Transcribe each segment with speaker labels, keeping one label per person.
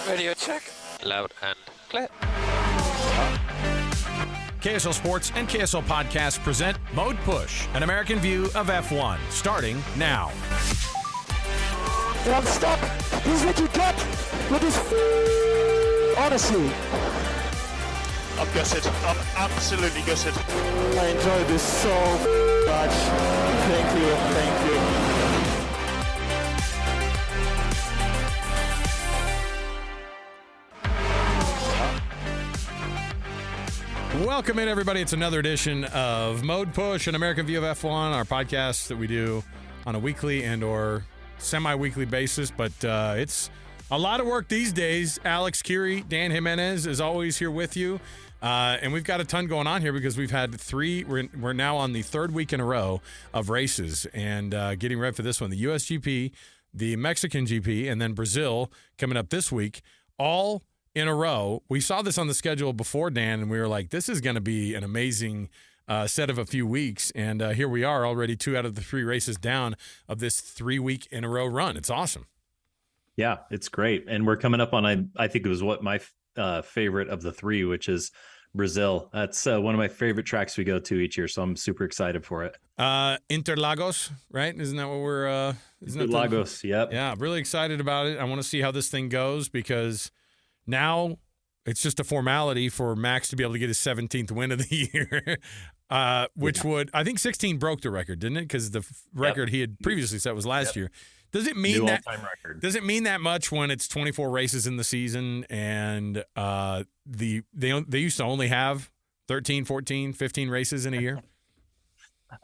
Speaker 1: Radio check. Loud and clear.
Speaker 2: KSL Sports and KSL Podcast present Mode Push, an American view of F1, starting now.
Speaker 3: I'm stuck. He's looking gut with his honestly.
Speaker 4: I'm gutted. I'm absolutely gutted.
Speaker 3: I enjoyed this so much. Thank you. Thank you.
Speaker 2: Welcome in, everybody. It's another edition of Mode Push, an American view of F1, our podcast that we do on a weekly and or semi-weekly basis, but it's a lot of work these days. Alex Kirry, Dan Jimenez is always here with you, and we've got a ton going on here because we've had we're now on the third week in a row of races and getting ready for this one, the USGP, the Mexican GP, and then Brazil coming up this week, all in a row. We saw this on the schedule before, Dan, and we were like, this is going to be an amazing set of a few weeks. And here we are already 2 out of the 3 races down of this 3-week in a row run. It's awesome.
Speaker 5: Yeah, it's great. And we're coming up on, I think it was what my favorite of the 3, which is Brazil. That's one of my favorite tracks we go to each year. So I'm super excited for it.
Speaker 2: Interlagos, right? Isn't that what we're,
Speaker 5: Interlagos, yep.
Speaker 2: Yeah, really excited about it. I want to see how this thing goes because now it's just a formality for Max to be able to get his 17th win of the year, which would, I think 16 broke the record, didn't it? Because the record he had previously set was last year. Does it mean
Speaker 5: New
Speaker 2: that?
Speaker 5: all-time record.
Speaker 2: Does it mean that much when it's 24 races in the season and they used to only have 13, 14, 15 races in a year?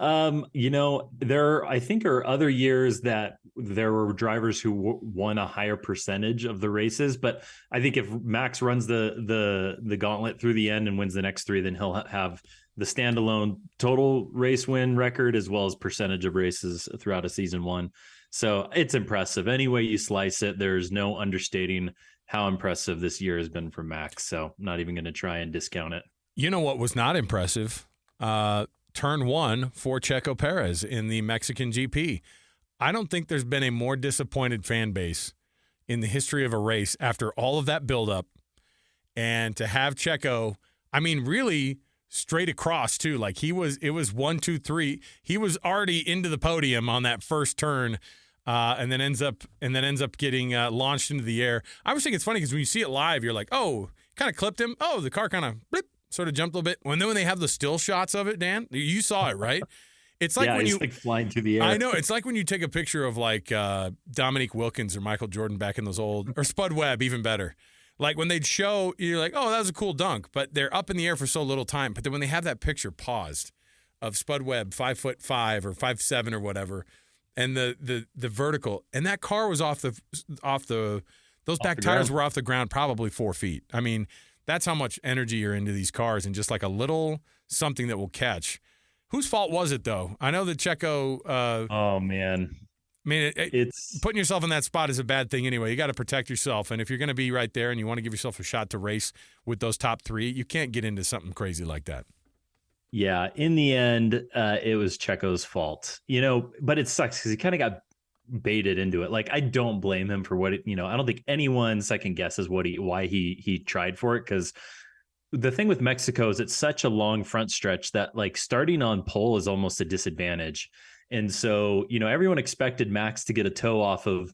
Speaker 5: There I think are other years that there were drivers who won a higher percentage of the races, but I think if Max runs the gauntlet through the end and wins the next 3, then he'll have the standalone total race win record as well as percentage of races throughout a season one. So it's impressive. Any way you slice it, there's no understating how impressive this year has been for Max. So I'm not even going to try and discount it.
Speaker 2: You know what was not impressive? Turn 1 for Checo Perez in the Mexican GP. I don't think there's been a more disappointed fan base in the history of a race after all of that buildup. And to have Checo, I mean, really straight across too. Like it was 1, 2, 3. He was already into the podium on that first turn, and then ends up getting launched into the air. I always think it's funny because when you see it live, you're like, oh, kind of clipped him. Oh, the car kind of blip. Sort of jumped a little bit. Then when they have the still shots of it, Dan, you saw it, right? It's like when
Speaker 5: you like flying through the air.
Speaker 2: I know. It's like when you take a picture of like Dominique Wilkins or Michael Jordan back in ththose old, or Spud Webb, even better. Like when they'd show, you're like, oh, that was a cool dunk, but they're up in the air for so little time. But then when they have that picture paused of Spud Webb, 5'5" or 5'7" or whatever, and the vertical, and that car was off the those back tires were off the ground probably 4 feet. I mean, that's how much energy you're into these cars and just like a little something that will catch. Whose fault was it, though? I know that Checo
Speaker 5: oh, man.
Speaker 2: I mean, it's putting yourself in that spot is a bad thing anyway. You got to protect yourself. And if you're going to be right there and you want to give yourself a shot to race with those top 3, you can't get into something crazy like that.
Speaker 5: Yeah, in the end, it was Checo's fault. But it sucks because he kind of got baited into it. Like, I don't blame him for what I don't think anyone second guesses why he tried for it, because the thing with Mexico is it's such a long front stretch that like starting on pole is almost a disadvantage. And so, everyone expected Max to get a toe off of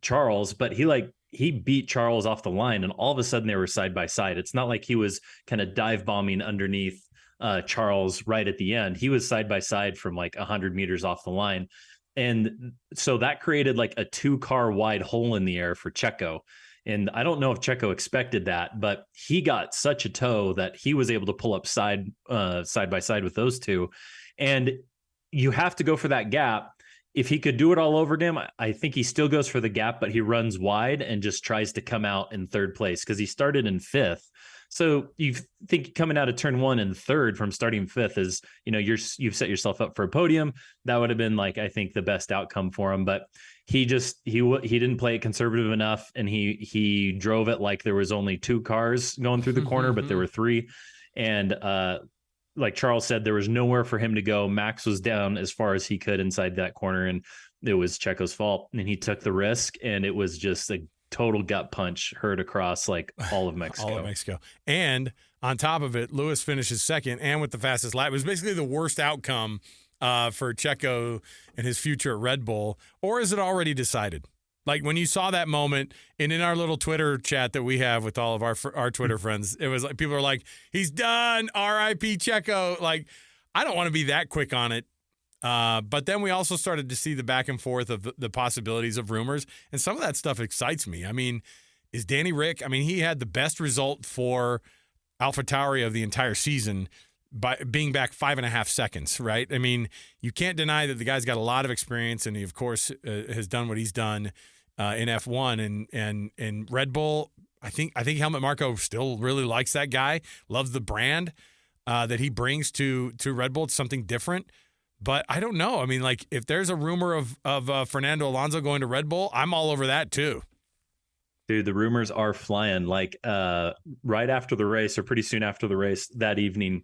Speaker 5: Charles, but he beat Charles off the line and all of a sudden they were side by side. It's not like he was kind of dive bombing underneath Charles right at the end. He was side by side from like 100 meters off the line. And so that created like a 2-car wide hole in the air for Checo. And I don't know if Checo expected that, but he got such a toe that he was able to pull up side by side with those two. And you have to go for that gap. If he could do it all over again, I think he still goes for the gap, but he runs wide and just tries to come out in 3rd place because he started in 5th. So you think coming out of turn 1 and 3rd from starting 5th is, you've set yourself up for a podium. That would have been like, I think the best outcome for him, but he didn't play it conservative enough. And he drove it like there was only 2 cars going through the corner, but there were 3. And like Charles said, there was nowhere for him to go. Max was down as far as he could inside that corner, and it was Checo's fault. And he took the risk, and it was just a total gut punch heard across like all of Mexico.
Speaker 2: All of Mexico. And on top of it, Lewis finishes second and with the fastest lap. It was basically the worst outcome for Checo and his future at Red Bull. Or is it already decided? Like when you saw that moment, and in our little Twitter chat that we have with all of our Twitter friends, it was like people are like, "He's done, R.I.P. Checo." Like, I don't want to be that quick on it. But then we also started to see the back and forth of the possibilities of rumors, and some of that stuff excites me. I mean, is Danny Rick? I mean, he had the best result for AlphaTauri of the entire season by being back 5.5 seconds, right? I mean, you can't deny that the guy's got a lot of experience, and he, of course, has done what he's done in F1 and Red Bull. I think Helmut Marko still really likes that guy, loves the brand that he brings to Red Bull. It's something different, but I don't know. I mean, like if there's a rumor of Fernando Alonso going to Red Bull, I'm all over that too.
Speaker 5: Dude, the rumors are flying. Like right after the race, or pretty soon after the race that evening,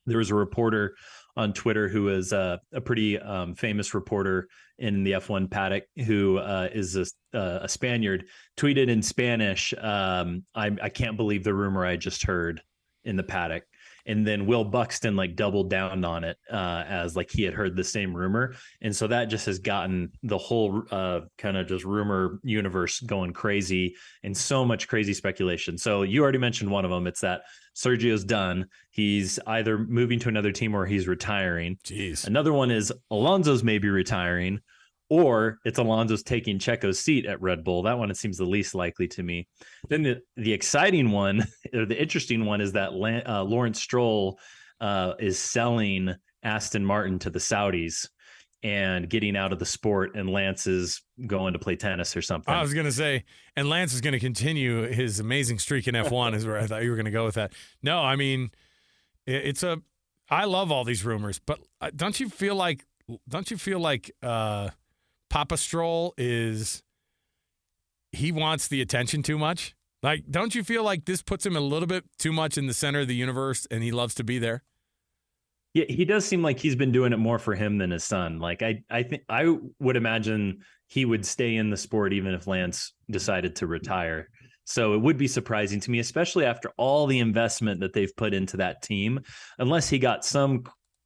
Speaker 5: there was a reporter on Twitter who is a pretty famous reporter in the F1 paddock who is a Spaniard, tweeted in Spanish, I can't believe the rumor I just heard in the paddock. And then Will Buxton like doubled down on it as like he had heard the same rumor. And so that just has gotten the whole kind of just rumor universe going crazy, and so much crazy speculation. So you already mentioned one of them. It's that Sergio's done. He's either moving to another team or he's retiring.
Speaker 2: Jeez.
Speaker 5: Another one is Alonso's maybe retiring, or it's Alonso's taking Checo's seat at Red Bull. That one, it seems the least likely to me. Then the exciting one, or the interesting one, is that Lawrence Stroll is selling Aston Martin to the Saudis and getting out of the sport, and Lance is going to play tennis or something.
Speaker 2: I was going to say, and Lance is going to continue his amazing streak in F1 is where I thought you were going to go with that. No, I mean, I love all these rumors, but don't you feel like Papa Stroll he wants the attention too much? Like, don't you feel like this puts him a little bit too much in the center of the universe and he loves to be there?
Speaker 5: Yeah, he does seem like he's been doing it more for him than his son. Like I think I would imagine he would stay in the sport even if Lance decided to retire. So it would be surprising to me, especially after all the investment that they've put into that team, unless he got some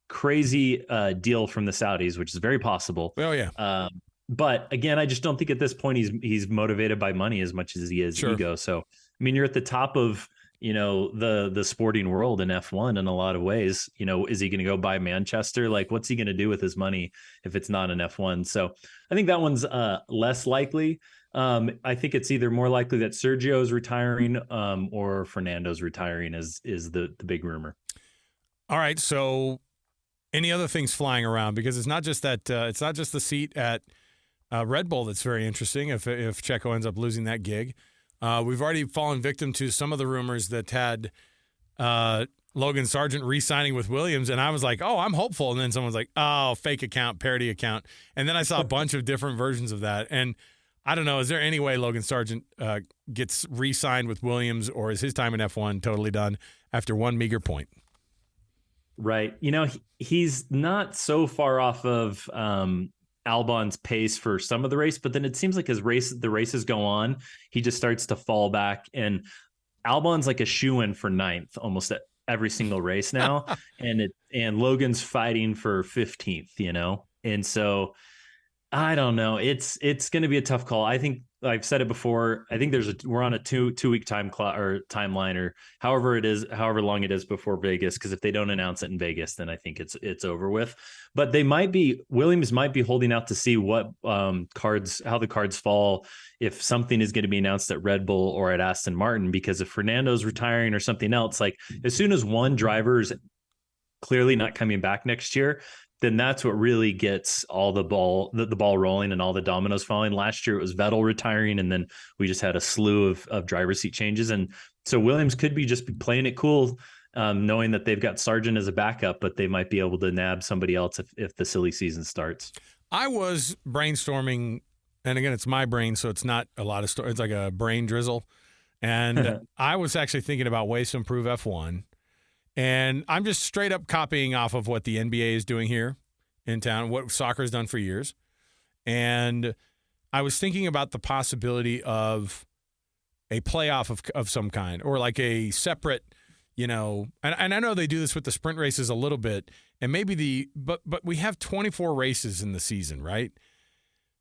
Speaker 5: crazy deal from the Saudis, which is very possible.
Speaker 2: Oh yeah.
Speaker 5: But again, I just don't think at this point he's motivated by money as much as he is ego. So I mean, you're at the top of the sporting world in F1 in a lot of ways. Is he going to go buy Manchester? Like, what's he going to do with his money if it's not an F1? So I think that one's less likely. I think it's either more likely that Sergio is retiring or Fernando's retiring is the big rumor.
Speaker 2: All right. So any other things flying around? Because it's not just that it's not just the seat at Red Bull that's very interesting if Checo ends up losing that gig. We've already fallen victim to some of the rumors that had Logan Sargent re-signing with Williams, and I was like, oh, I'm hopeful. And then someone's like, oh, fake account, parody account. And then I saw a bunch of different versions of that. And I don't know, is there any way Logan Sargent gets re-signed with Williams, or is his time in F1 totally done after one meager point?
Speaker 5: Right. He's not so far off of Albon's pace for some of the race, but then it seems like the races go on, he just starts to fall back, and Albon's like a shoe-in for 9th almost at every single race now. and Logan's fighting for 15th, and so I don't know. It's going to be a tough call. I think I've said it before. I think we're on a two-week timeline, or however long it is before Vegas. Because if they don't announce it in Vegas, then I think it's over with. But Williams might be holding out to see how the cards fall, if something is going to be announced at Red Bull or at Aston Martin. Because if Fernando's retiring or something else, like as soon as one driver is clearly not coming back next year, then that's what really gets all the ball rolling and all the dominoes falling. Last year it was Vettel retiring, and then we just had a slew of driver seat changes. And so Williams could be just playing it cool, knowing that they've got Sargent as a backup, but they might be able to nab somebody else if the silly season starts.
Speaker 2: I was brainstorming, and again, it's my brain, so it's not a lot of story. It's like a brain drizzle. And I was actually thinking about ways to improve F1. And I'm just straight up copying off of what the NBA is doing here in town, what soccer has done for years. And I was thinking about the possibility of a playoff of some kind, or like a separate, and I know they do this with the sprint races a little bit, and maybe but we have 24 races in the season, right?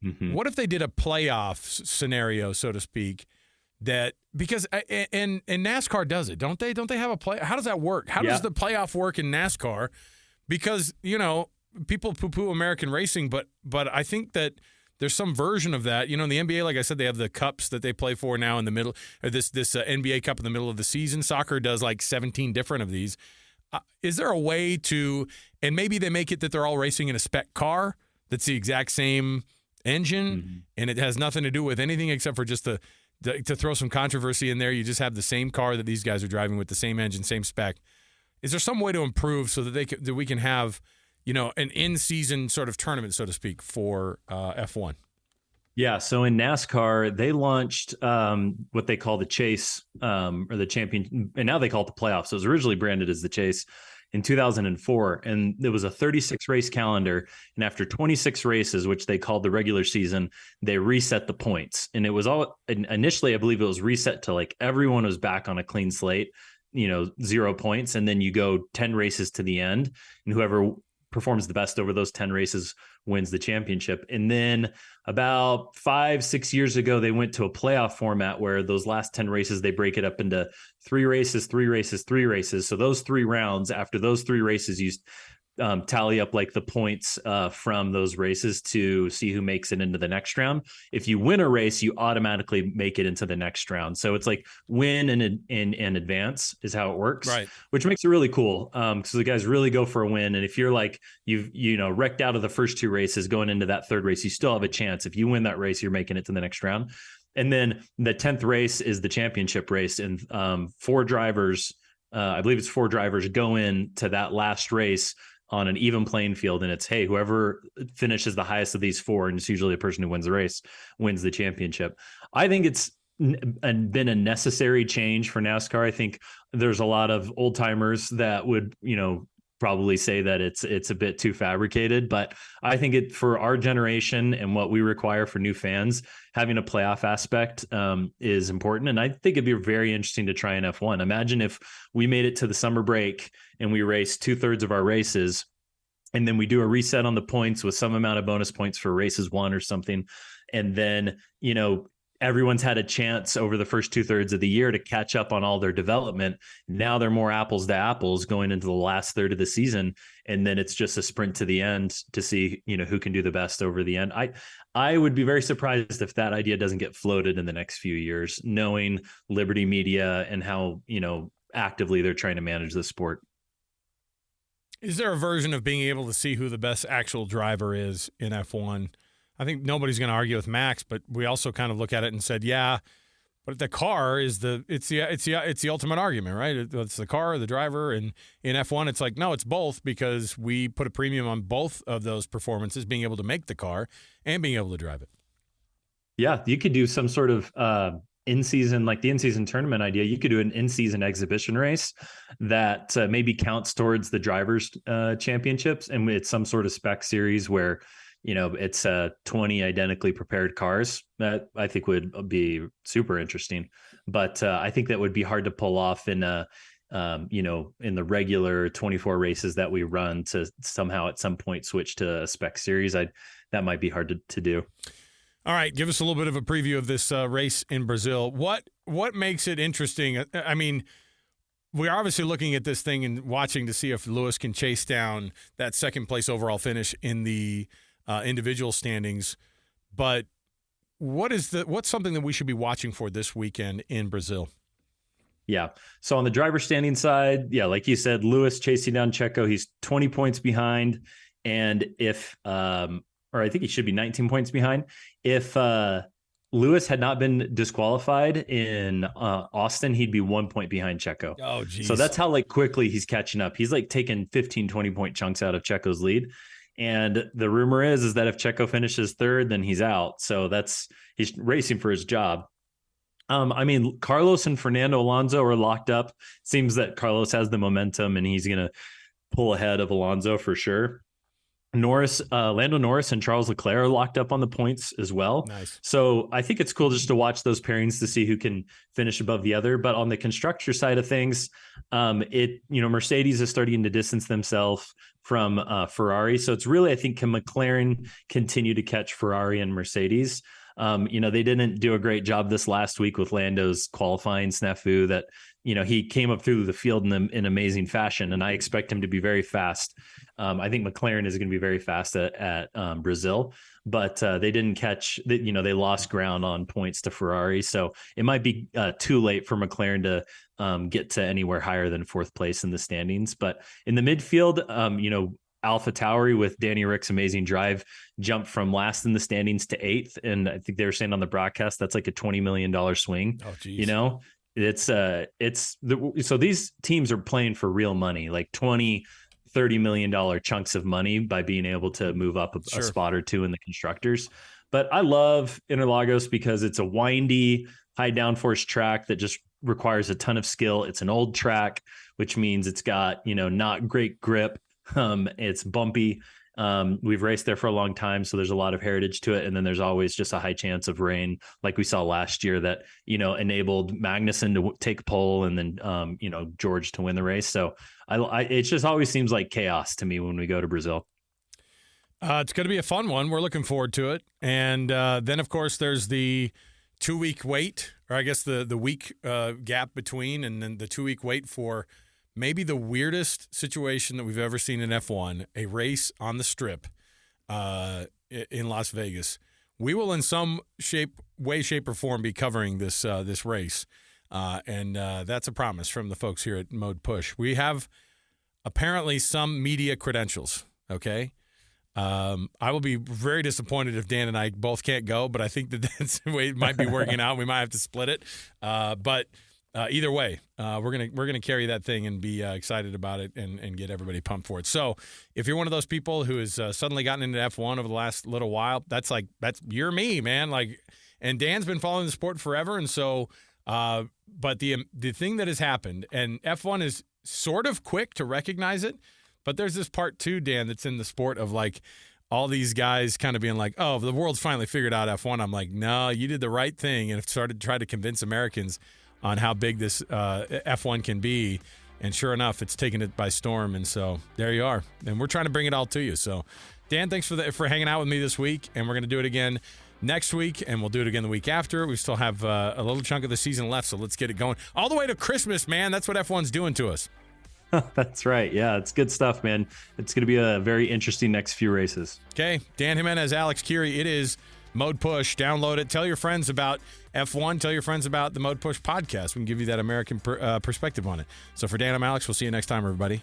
Speaker 2: Mm-hmm. What if they did a playoff scenario, so to speak, that because and NASCAR does it, don't they? Don't they have a play? How does that work? How does the playoff work in NASCAR? Because, people poo-poo American racing, but I think that there's some version of that. In the NBA, like I said, they have the cups that they play for now in the middle, or this NBA Cup in the middle of the season. Soccer does like 17 different of these. Is there a way to, and maybe they make it that they're all racing in a spec car that's the exact same engine, and it has nothing to do with anything except for just to throw some controversy in there. You just have the same car that these guys are driving with the same engine, same spec. Is there some way to improve so that we can have, an in-season sort of tournament, so to speak, for F1?
Speaker 5: Yeah, so in NASCAR, they launched what they call the Chase, or the champion, and now they call it the playoffs. So it was originally branded as the Chase in 2004, and it was a 36-race calendar. And after 26 races, which they called the regular season, they reset the points. And it was all initially, I believe it was reset to like everyone was back on a clean slate, 0 points, and then you go 10 races to the end, and whoever performs the best over those 10 races wins the championship. And then about 5-6 years ago, they went to a playoff format where those last 10 races, they break it up into 3 races, 3 races, 3 races. So those 3 rounds, after those 3 races, you tally up like the points from those races to see who makes it into the next round. If you win a race, you automatically make it into the next round. So it's like win and advance is how it works,
Speaker 2: right? Which
Speaker 5: makes it really cool. So the guys really go for a win. And if you're like, you've wrecked out of the first 2 races going into that 3rd race, you still have a chance. If you win that race, you're making it to the next round. And then the 10th race is the championship race. And 4 drivers, I believe it's 4 drivers go in to that last race on an even playing field, and it's, hey, whoever finishes the highest of these 4, and it's usually a person who wins the race, wins the championship. I think it's been a necessary change for NASCAR. I think there's a lot of old timers that would, probably say that it's a bit too fabricated, but I think for our generation and what we require for new fans, having a playoff aspect is important. And I think it'd be very interesting to try in F1. Imagine if we made it to the summer break and we raced 2/3 of our races, and then we do a reset on the points with some amount of bonus points for races 1 or something. And then, everyone's had a chance over the first 2/3 of the year to catch up on all their development. Now they're more apples to apples going into the last third of the season. And then it's just a sprint to the end to see, who can do the best over the end. I would be very surprised if that idea doesn't get floated in the next few years, knowing Liberty Media and how, actively they're trying to manage the sport.
Speaker 2: Is there a version of being able to see who the best actual driver is in F1? I think nobody's going to argue with Max, but we also kind of look at it and said, yeah, but the car is it's the ultimate argument, right? It's the car, the driver, and in F1, it's like, no, it's both, because we put a premium on both of those performances, being able to make the car and being able to drive it. Yeah,
Speaker 5: you could do some sort of in-season, like the in-season tournament idea. You could do an in-season exhibition race that maybe counts towards the drivers' championships, and it's some sort of spec series where it's 20 identically prepared cars. That I think would be super interesting, but I think that would be hard to pull off in in the regular 24 races that we run, to somehow at some point switch to a spec series. That might be hard to do.
Speaker 2: All right, give us a little bit of a preview of this race in Brazil. What makes it interesting? I mean, we're obviously looking at this thing and watching to see if Lewis can chase down that 2nd place overall finish in the individual standings, but what's something that we should be watching for this weekend in Brazil?
Speaker 5: Yeah. So on the driver standing side, yeah, like you said, Lewis chasing down Checo, he's 20 points behind. And if, or I think he should be 19 points behind. If Lewis had not been disqualified in Austin, he'd be 1 point behind Checo.
Speaker 2: Oh, geez.
Speaker 5: So that's how quickly he's catching up. He's taking 15, 20 point chunks out of Checo's lead. And the rumor is that if Checo finishes 3rd, then he's out. So he's racing for his job. I mean, Carlos and Fernando Alonso are locked up. Seems that Carlos has the momentum and he's going to pull ahead of Alonso for sure. Lando Norris and Charles Leclerc are locked up on the points as well.
Speaker 2: Nice.
Speaker 5: So I think it's cool just to watch those pairings to see who can finish above the other. But on the constructor side of things, Mercedes is starting to distance themselves from Ferrari. So it's really, I think, can McLaren continue to catch Ferrari and Mercedes? They didn't do a great job this last week with Lando's qualifying snafu that, he came up through the field in amazing fashion, and I expect him to be very fast. I think McLaren is going to be very fast at Brazil, but they didn't catch that. They lost ground on points to Ferrari. So it might be too late for McLaren to get to anywhere higher than fourth place in the standings. But in the midfield, AlphaTauri with Danny Rick's amazing drive jumped from last in the standings to 8th. And I think they were saying on the broadcast, that's like a $20 million swing.
Speaker 2: Oh, geez.
Speaker 5: So these teams are playing for real money, like $20 million chunks of money by being able to move up a spot or two in the constructors. But I love Interlagos because it's a windy, high downforce track that just requires a ton of skill. It's an old track, which means it's got, not great grip. It's bumpy. We've raced there for a long time, so there's a lot of heritage to it. And then there's always just a high chance of rain, like we saw last year that, enabled Magnussen to take pole and then, George to win the race. So it just always seems like chaos to me when we go to Brazil.
Speaker 2: It's going to be a fun one. We're looking forward to it. And then, of course, there's the 2-week wait, or I guess the week gap between, and then the 2-week wait for maybe the weirdest situation that we've ever seen in F1, a race on the strip in Las Vegas. We will in some way, shape, or form be covering this race. And that's a promise from the folks here at Mode Push. We have apparently some media credentials, okay? I will be very disappointed if Dan and I both can't go, but I think that's the way it might be working out. We might have to split it. But either way, we're gonna carry that thing and be excited about it and get everybody pumped for it. So if you're one of those people who has suddenly gotten into F1 over the last little while, that's you're me, man. And Dan's been following the sport forever, and so but the thing that has happened, and F1 is sort of quick to recognize it, but there's this part too, Dan, that's in the sport of all these guys kind of being like, oh, the world's finally figured out F1. I'm like, no, you did the right thing, and started to try to convince Americans on how big this F1 can be. And sure enough, it's taken it by storm. And so there you are. And we're trying to bring it all to you. So, Dan, thanks for hanging out with me this week. And we're going to do it again next week, and we'll do it again the week after. We still have a little chunk of the season left, so let's get it going. All the way to Christmas, man. That's what F1's doing to us.
Speaker 5: That's right. Yeah, it's good stuff, man. It's going to be a very interesting next few races.
Speaker 2: Okay. Dan Jimenez, Alex Kirry. It is Mode Push. Download it. Tell your friends about F1. Tell your friends about the Mode Push podcast. We can give you that American perspective on it. So for Dan, I'm Alex. We'll see you next time, everybody.